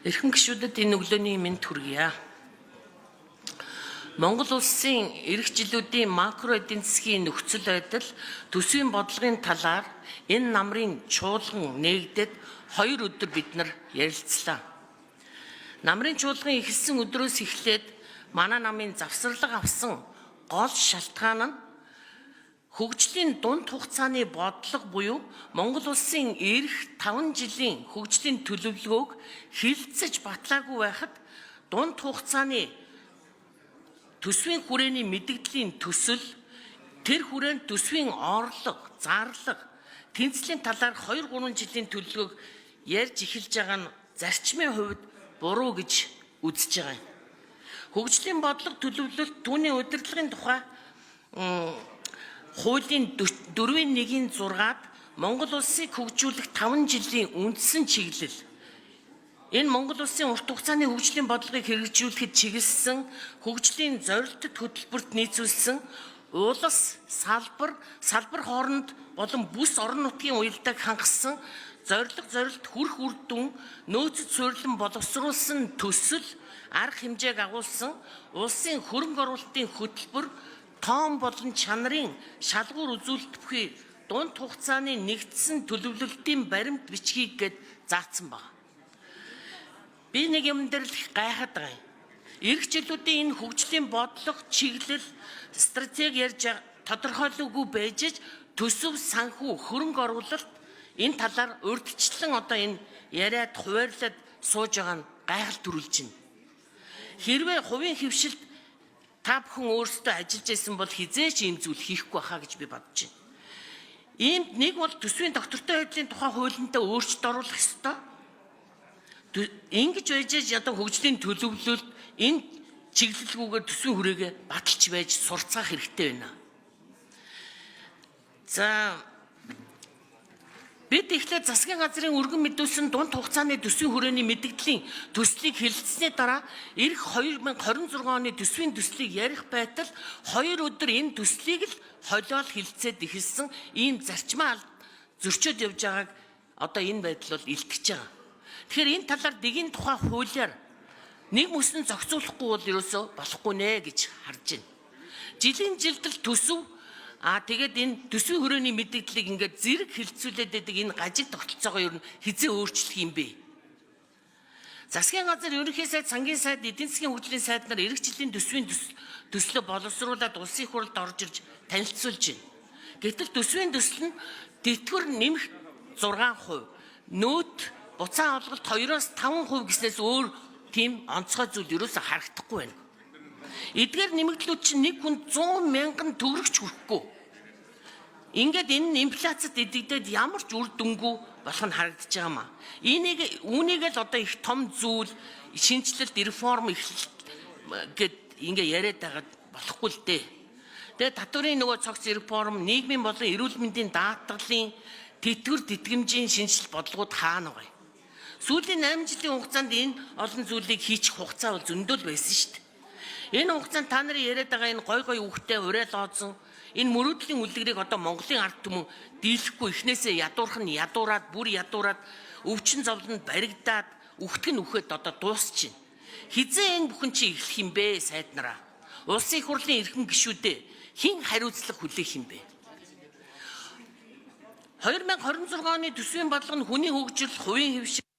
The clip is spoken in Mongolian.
Эрхэм гишүүдэд энэ өглөөний мэнд хүргье. Монгол улсын эх жилүүдийн макро эдийн засгийн нөхцөл байдал төсвийн бодлогын талаар энэ намрын чуулган нээгдээд 2 өдөр бид нар ярилцлаа. Намрын чуулган эхэлсэн өдрөөс эхлээд манай намын завсарлага авсан гол шалтгаан нь хөгжлийн дунд хугацааны бодлого буюу Монгол улсын эх 5 жилийн хөгжлийн төлөвлөгөөг хилцэж батлаагүй байхад дунд хугацааны төсвийн хүрээний мэдэгдлийн төсөл, тэр хүрээнд төсвийн орлого, зарлага, тэнцлийн талаар 2-3 жилийн төлөвлөгөөг ярьж эхэлж байгаа нь зарчмын хувьд буруу гэж үзэж байгаа юм. Хөгжлийн бодлого төлөвлөлт түүний удирдлагын тухай хуулийн 4.1-6-д Монгол улсыг хөгжүүлэх 5 жилийн үндсэн чиглэл. Энэ Монгол улсын урт хугацааны хөгжлийн бодлогыг хэрэгжүүлэхэд чиглэсэн хөгжлийн зорилттой хөтөлбөрт нийцүүлсэн улс, салбар хооронд болон бүс орон нутгийн уялдааг хангасан зорилт хүрх үр дүн нөөцөд суурилан боловсруулсан төсөл арга хэмжээг агуулсан улсын хөрөнгө оруулалтын хөтөлбөр тоон болон чанарын шалгуур үзүүлэлт бүхий дунд хугацааны нэгдсэн төлөвлөлтийн баримт бичгийг гээд заасан байна. Би нэг юм дээр л гайхаад байгаа юм. Эх жилүүдийн энэ хөгжлийн бодлого, чиглэл, стратеги ярьж тодорхойлоогүй байж төсөв санхүү хөрөнгө оруулалт энэ талаар урьдчилан одоо энэ яриад хуваарлаад сууж байгаа нь гайхал төрүүлж байна. Хэрвээ хувийн хөвшилт та бүхэн өөрсдөө ажиллаж байсан бол хизээч ийм зүйл хийхгүй байхаа гэж би бодож байна. Иймд нэг бол төсвийн доктортой байдлын тухай хуулиндаа өөрчлөлт оруулах ёстой. Ингэж байж одоо хөгжлийн төлөвлөлт энэ чиглэлгүйгээр төсвийн хүрээгээ баталж байж сурцгаах хэрэгтэй байна. За бид эхлээд засгийн газрын өргөн мэдүүлсэн дунд хугацааны төсвийн хүрээний мэдэгдлийн төслийг хэлэлцсэний дараа эх 2026 оны төсвийн төслийг ярих байтал 2 өдөр энэ төслийг л холиол хэлэлцээд эхэлсэн ийм зарчмаа зөрчөөд явж байгааг одоо энэ байдал бол илтгэж байгаа. Тэгэхээр энэ талаар дэгийн тухай хуулиар нэг мөсөн зохицуулахгүй бол ерөөсөө болохгүй нэ гэж харж байна. Жилийн жилдэл төсөв тэгээд энэ төсвийн хүрээний мэдээллийг ингээд зэрэг хилцүүлээд байдаг энэ гажиг тогтолцоогоо ер нь хизээ өөрчлөх юм бэ? Засгийн газар, ерөнхий сайд, сангийн сайд, эдийн засгийн хөгжлийн сайд нар эх жилийн төсвийн төслөө боловсруулад улсын хурлд орж ирж танилцуулж байна. Гэтэл төсвийн төсөл нь тэтгэвэр нэмэх 6%, нөөт буцаан авалгалт 2-5% гэснээс өөр тийм онцгой зүйл ерөөсө харагдахгүй байна. Эдгээр нэмэгдлүүд чинь нэг хүн 100 мянган төгрөгч хүрэхгүй. Ингээд энэ инфляцид эдэгдээд ямар ч үр дүнгүй болох нь харагдаж байгаа маа. Үүнийг л одоо их том зүйл шинжилэлт реформ эхлэлт гэд ингээ яриад байгаад болохгүй л дээ. Тэгээ татварын нөгөө цогц реформ, нийгмийн болон эрүүл мэндийн даатгалын тэтгэвэр тэтгэмжийн шинжилэл бодлогууд хаана вэ? Сүүлийн 8 жилийн хугацаанд энэ олон зүйлийг хийчих хугацаа бол зөндөл байсан шүү дээ. Энэ хугацаанд та нарын яриад байгаа энэ гой үгтэй уриал ооцсон энэ мөрөөдлийн үлгэрийг одоо Монголын ард түмэн дийлэхгүй эхнээсээ бүр ядуураад өвчин зовлонд баригдаад үхтэг нь үхээд одоо дуусч байна. Хизээ энэ бүхэн чи эхлэх юм бэ сайд нараа? Улсын их хурлын эрхэм гишүүдээ хэн хариуцлага хүлээх юм бэ? 2026 оны төсвийн бодлого нь хүний хөгжил, хувийн хөвшил